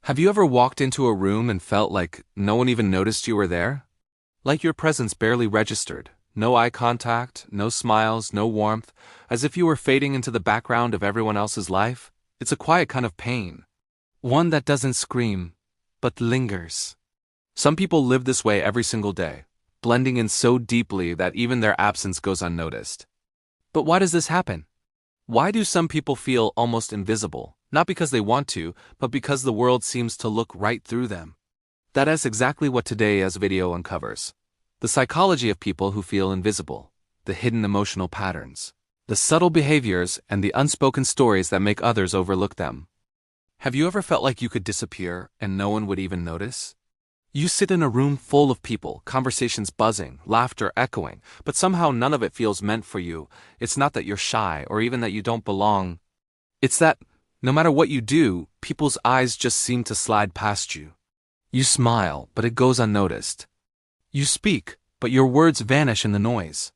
Have you ever walked into a room and felt like no one even noticed you were there? Like your presence barely registered, no eye contact, no smiles, no warmth, as if you were fading into the background of everyone else's life? It's a quiet kind of pain. One that doesn't scream, but lingers. Some people live this way every single day, blending in so deeply that even their absence goes unnoticed. But why does this happen? Why do some people feel almost invisible? Not because they want to, but because the world seems to look right through them. That is exactly what today's video uncovers. The psychology of people who feel invisible, the hidden emotional patterns, the subtle behaviors, and the unspoken stories that make others overlook them. Have you ever felt like you could disappear and no one would even notice? You sit in a room full of people, conversations buzzing, laughter echoing, but somehow none of it feels meant for you. It's not that you're shy or even that you don't belong. It's that, no matter what you do, people's eyes just seem to slide past you. You smile, but it goes unnoticed. You speak, but your words vanish in the noise.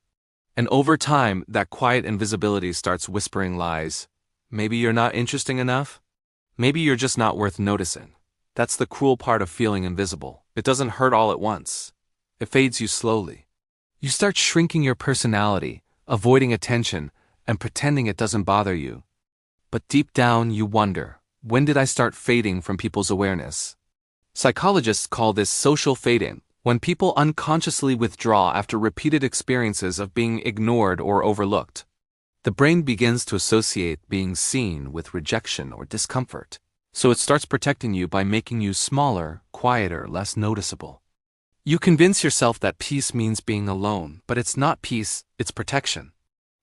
And over time, that quiet invisibility starts whispering lies. Maybe you're not interesting enough? Maybe you're just not worth noticing. That's the cruel part of feeling invisible. It doesn't hurt all at once. It fades you slowly. You start shrinking your personality, avoiding attention, and pretending it doesn't bother you. But deep down, you wonder, when did I start fading from people's awareness? Psychologists call this social fading, when people unconsciously withdraw after repeated experiences of being ignored or overlooked. The brain begins to associate being seen with rejection or discomfort, so it starts protecting you by making you smaller, quieter, less noticeable. You convince yourself that peace means being alone, but it's not peace, it's protection.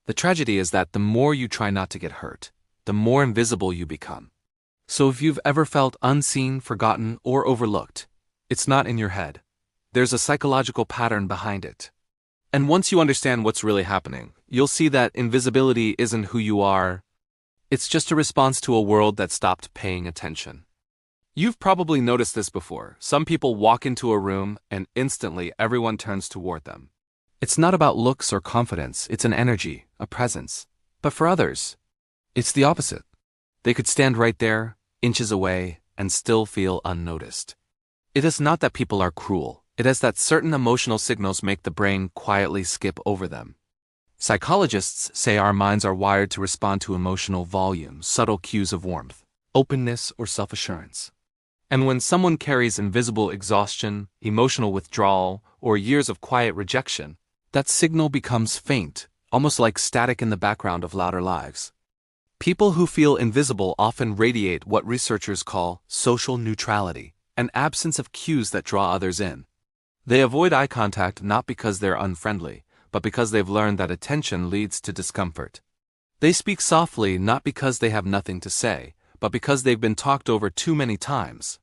The tragedy is that the more you try not to get hurt, the more invisible you become. So if you've ever felt unseen, forgotten, or overlooked, it's not in your head. There's a psychological pattern behind it. And once you understand what's really happening, you'll see that invisibility isn't who you are. It's just a response to a world that stopped paying attention. You've probably noticed this before. Some people walk into a room and instantly everyone turns toward them. It's not about looks or confidence, it's an energy, a presence. But for others, it's the opposite. They could stand right there, inches away, and still feel unnoticed. It is not that people are cruel. It is that certain emotional signals make the brain quietly skip over them. Psychologists say our minds are wired to respond to emotional volume, subtle cues of warmth, openness, or self-assurance. And when someone carries invisible exhaustion, emotional withdrawal, or years of quiet rejection, that signal becomes faint, almost like static in the background of louder lives. People who feel invisible often radiate what researchers call social neutrality, an absence of cues that draw others in. They avoid eye contact not because they're unfriendly, but because they've learned that attention leads to discomfort. They speak softly not because they have nothing to say, but because they've been talked over too many times.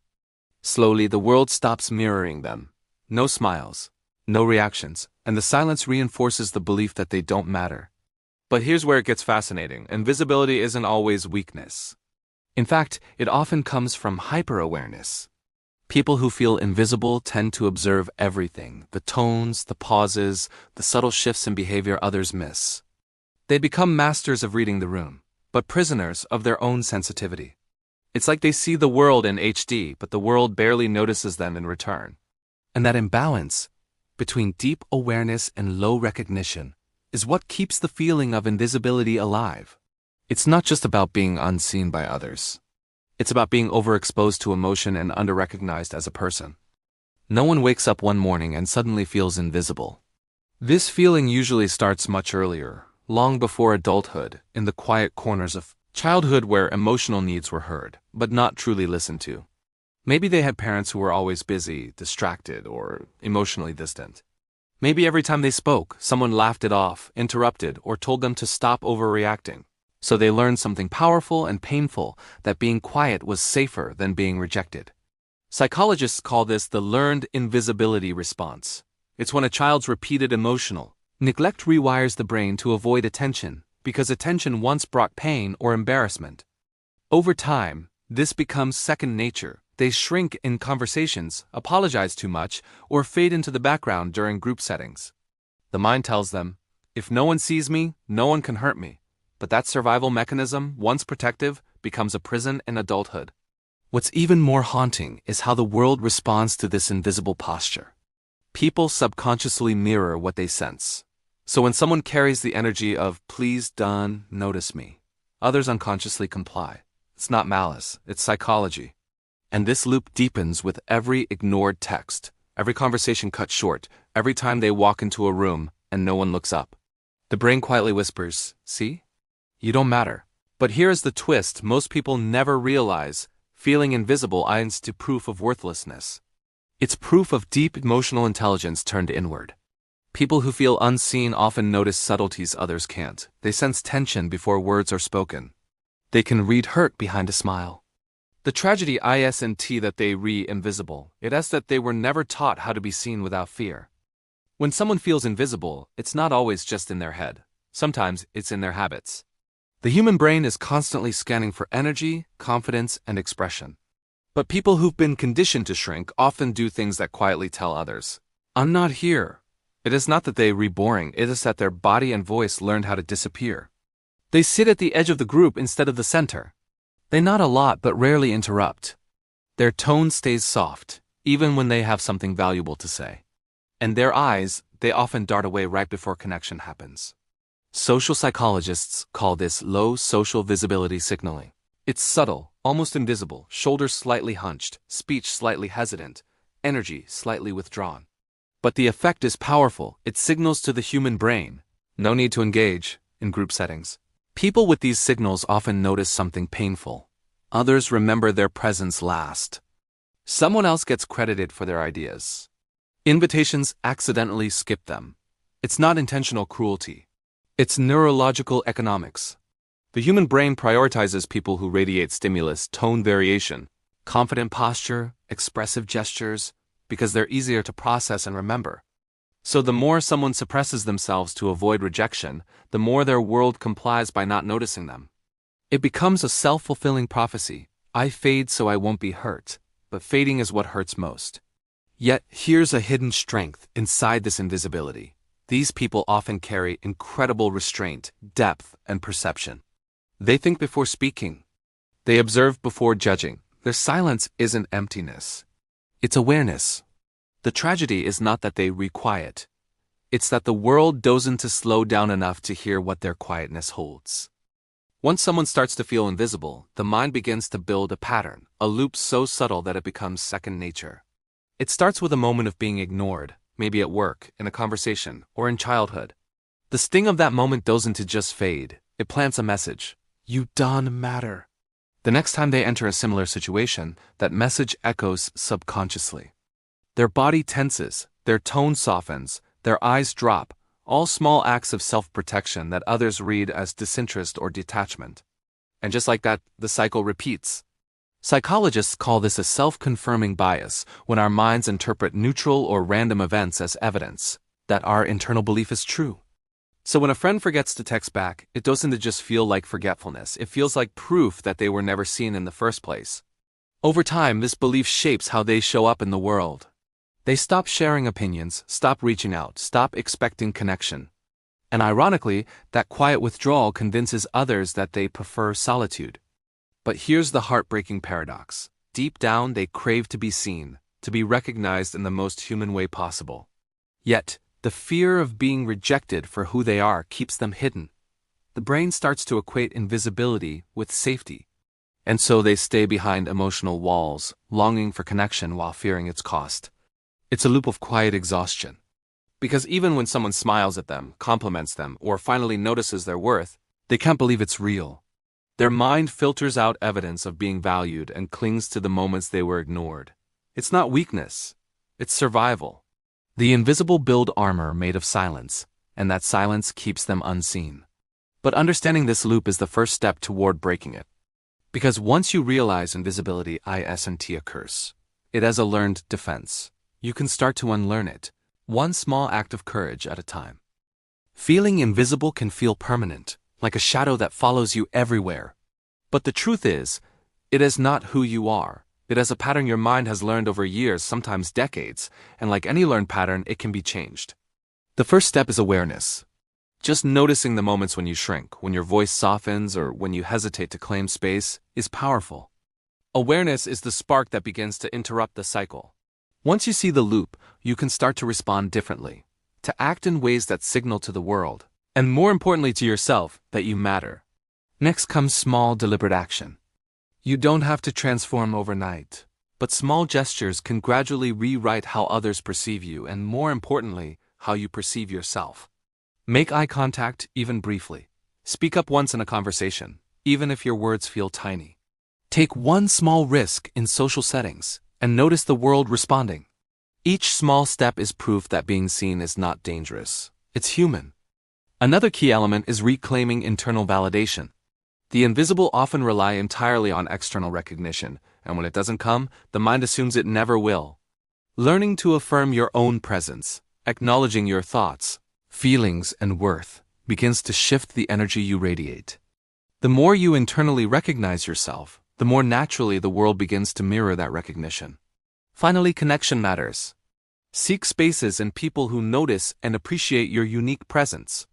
Slowly, the world stops mirroring them. No smiles, no reactions, and the silence reinforces the belief that they don't matter. But here's where it gets fascinating. Invisibility isn't always weakness. In fact, it often comes from hyper-awareness. People who feel invisible tend to observe everything, the tones, the pauses, the subtle shifts in behavior others miss. They become masters of reading the room, but prisoners of their own sensitivity. It's like they see the world in HD, but the world barely notices them in return. And that imbalance between deep awareness and low recognition is what keeps the feeling of invisibility alive. It's not just about being unseen by others. It's about being overexposed to emotion and underrecognized as a person. No one wakes up one morning and suddenly feels invisible. This feeling usually starts much earlier, long before adulthood, in the quiet corners of childhood where emotional needs were heard, but not truly listened to. Maybe they had parents who were always busy, distracted, or emotionally distant. Maybe every time they spoke, someone laughed it off, interrupted, or told them to stop overreacting. So they learned something powerful and painful, that being quiet was safer than being rejected. Psychologists call this the learned invisibility response. It's when a child's repeated emotional neglect rewires the brain to avoid attention, because attention once brought pain or embarrassment. Over time, this becomes second nature. They shrink in conversations, apologize too much, or fade into the background during group settings. The mind tells them, if no one sees me, no one can hurt me. But that survival mechanism, once protective, becomes a prison in adulthood. What's even more haunting is how the world responds to this invisible posture. People subconsciously mirror what they sense. So when someone carries the energy of, please don't notice me, others unconsciously comply. It's not malice, it's psychology. And this loop deepens with every ignored text, every conversation cut short, every time they walk into a room and no one looks up. The brain quietly whispers, see? You don't matter. But here's the twist most people never realize: feeling invisible isn't to proof of worthlessness. It's proof of deep emotional intelligence turned inward. People who feel unseen often notice subtleties others can't. They sense tension before words are spoken. They can read hurt behind a smile. The tragedy isn't that they invisible. It is that they were never taught how to be seen without fear. When someone feels invisible, it's not always just in their head. Sometimes it's in their habits. The human brain is constantly scanning for energy, confidence, and expression. But people who've been conditioned to shrink often do things that quietly tell others, I'm not here. It is not that they boring, it is that their body and voice learned how to disappear. They sit at the edge of the group instead of the center. They nod a lot but rarely interrupt. Their tone stays soft, even when they have something valuable to say. And their eyes, they often dart away right before connection happens. Social psychologists call this low social visibility signaling. It's subtle, almost invisible, shoulders slightly hunched, speech slightly hesitant, energy slightly withdrawn. But the effect is powerful. It signals to the human brain, no need to engage, in group settings. People with these signals often notice something painful. Others remember their presence last. Someone else gets credited for their ideas. Invitations accidentally skip them. It's not intentional cruelty. It's neurological economics. The human brain prioritizes people who radiate stimulus, tone variation, confident posture, expressive gestures, because they're easier to process and remember. So the more someone suppresses themselves to avoid rejection, the more their world complies by not noticing them. It becomes a self-fulfilling prophecy. I fade so I won't be hurt, but fading is what hurts most. Yet here's a hidden strength inside this invisibility. These people often carry incredible restraint, depth, and perception. They think before speaking. They observe before judging. Their silence isn't emptiness. It's awareness. The tragedy is not that they requiet. It's that the world doesn't slow down enough to hear what their quietness holds. Once someone starts to feel invisible, the mind begins to build a pattern, a loop so subtle that it becomes second nature. It starts with a moment of being ignored, maybe at work, in a conversation, or in childhood. The sting of that moment doesn't just fade. It plants a message. You don't matter. The next time they enter a similar situation, that message echoes subconsciously. Their body tenses, their tone softens, their eyes drop, all small acts of self-protection that others read as disinterest or detachment. And just like that, the cycle repeats. Psychologists call this a self-confirming bias, when our minds interpret neutral or random events as evidence that our internal belief is true. So when a friend forgets to text back, it doesn't just feel like forgetfulness, it feels like proof that they were never seen in the first place. Over time, this belief shapes how they show up in the world. They stop sharing opinions, stop reaching out, stop expecting connection. And ironically, that quiet withdrawal convinces others that they prefer solitude. But here's the heartbreaking paradox. Deep down, they crave to be seen, to be recognized in the most human way possible. Yet, the fear of being rejected for who they are keeps them hidden. The brain starts to equate invisibility with safety. And so they stay behind emotional walls, longing for connection while fearing its cost. It's a loop of quiet exhaustion. Because even when someone smiles at them, compliments them, or finally notices their worth, they can't believe it's real. Their mind filters out evidence of being valued and clings to the moments they were ignored. It's not weakness, it's survival. The invisible build armor made of silence, and that silence keeps them unseen. But understanding this loop is the first step toward breaking it. Because once you realize invisibility isn't a curse, it is a learned defense. You can start to unlearn it, one small act of courage at a time. Feeling invisible can feel permanent, like a shadow that follows you everywhere. But the truth is, it is not who you are. It is a pattern your mind has learned over years, sometimes decades, and like any learned pattern, it can be changed. The first step is awareness. Just noticing the moments when you shrink, when your voice softens, or when you hesitate to claim space, is powerful. Awareness is the spark that begins to interrupt the cycle. Once you see the loop, you can start to respond differently, to act in ways that signal to the world, and more importantly to yourself, that you matter. Next comes small, deliberate action. You don't have to transform overnight, but small gestures can gradually rewrite how others perceive you and, more importantly, how you perceive yourself. Make eye contact, even briefly. Speak up once in a conversation, even if your words feel tiny. Take one small risk in social settings and notice the world responding. Each small step is proof that being seen is not dangerous. It's human. Another key element is reclaiming internal validation. The invisible often rely entirely on external recognition, and when it doesn't come, the mind assumes it never will. Learning to affirm your own presence, acknowledging your thoughts, feelings, and worth, begins to shift the energy you radiate. The more you internally recognize yourself, the more naturally the world begins to mirror that recognition. Finally, connection matters. Seek spaces and people who notice and appreciate your unique presence.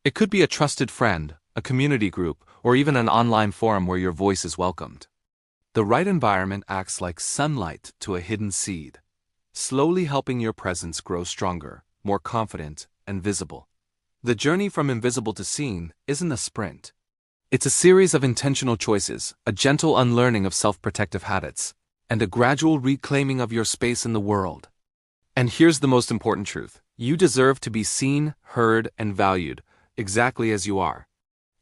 It could be a trusted friend, a community group, or even an online forum where your voice is welcomed. The right environment acts like sunlight to a hidden seed, slowly helping your presence grow stronger, more confident, and visible. The journey from invisible to seen isn't a sprint. It's a series of intentional choices, a gentle unlearning of self-protective habits, and a gradual reclaiming of your space in the world. And here's the most important truth. You deserve to be seen, heard, and valued, exactly as you are.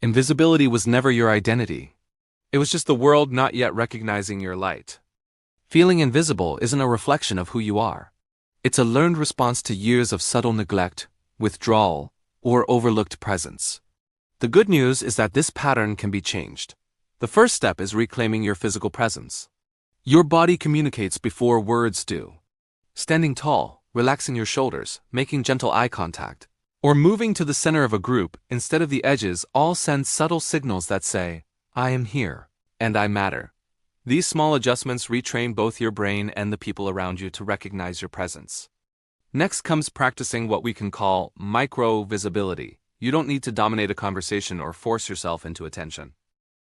Invisibility was never your identity. It was just the world not yet recognizing your light. Feeling invisible isn't a reflection of who you are. It's a learned response to years of subtle neglect, withdrawal, or overlooked presence. The good news is that this pattern can be changed. The first step is reclaiming your physical presence. Your body communicates before words do. Standing tall, relaxing your shoulders, making gentle eye contact, or moving to the center of a group instead of the edges all send subtle signals that say, I am here, and I matter. These small adjustments retrain both your brain and the people around you to recognize your presence. Next comes practicing what we can call micro-visibility. You don't need to dominate a conversation or force yourself into attention.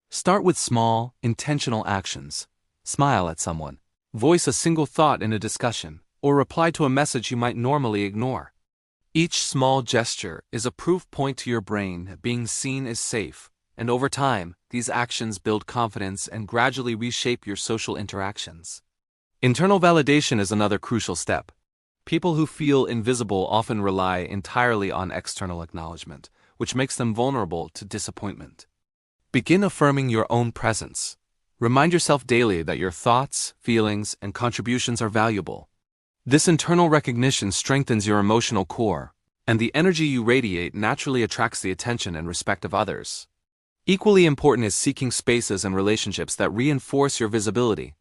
Start with small, intentional actions. Smile at someone, voice a single thought in a discussion, or reply to a message you might normally ignore. Each small gesture is a proof point to your brain that being seen is safe, and over time, these actions build confidence and gradually reshape your social interactions. Internal validation is another crucial step. People who feel invisible often rely entirely on external acknowledgement, which makes them vulnerable to disappointment. Begin affirming your own presence. Remind yourself daily that your thoughts, feelings, and contributions are valuable. This internal recognition strengthens your emotional core, and the energy you radiate naturally attracts the attention and respect of others. Equally important is seeking spaces and relationships that reinforce your visibility.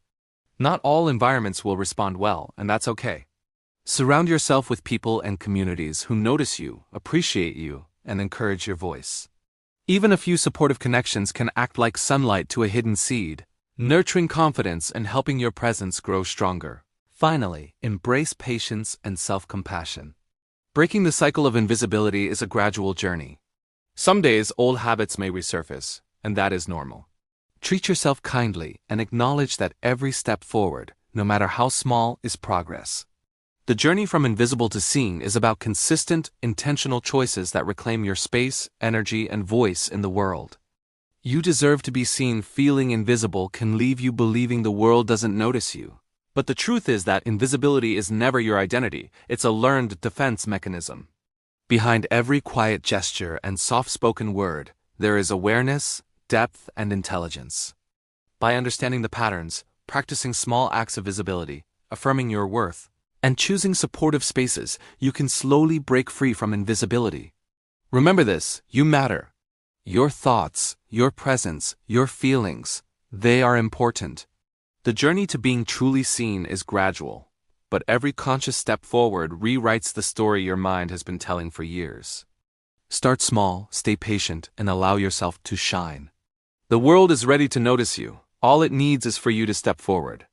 Not all environments will respond well, and that's okay. Surround yourself with people and communities who notice you, appreciate you, and encourage your voice. Even a few supportive connections can act like sunlight to a hidden seed, nurturing confidence and helping your presence grow stronger. Finally, embrace patience and self-compassion. Breaking the cycle of invisibility is a gradual journey. Some days, old habits may resurface, and that is normal. Treat yourself kindly and acknowledge that every step forward, no matter how small, is progress. The journey from invisible to seen is about consistent, intentional choices that reclaim your space, energy, and voice in the world. You deserve to be seen. Feeling invisible can leave you believing the world doesn't notice you. But the truth is that invisibility is never your identity. It's a learned defense mechanism. Behind every quiet gesture and soft-spoken word, there is awareness, depth, and intelligence. By understanding the patterns, practicing small acts of visibility, affirming your worth, and choosing supportive spaces, you can slowly break free from invisibility. Remember this, you matter. Your thoughts, your presence, your feelings, they are important. The journey to being truly seen is gradual, but every conscious step forward rewrites the story your mind has been telling for years. Start small, stay patient, and allow yourself to shine. The world is ready to notice you. All it needs is for you to step forward.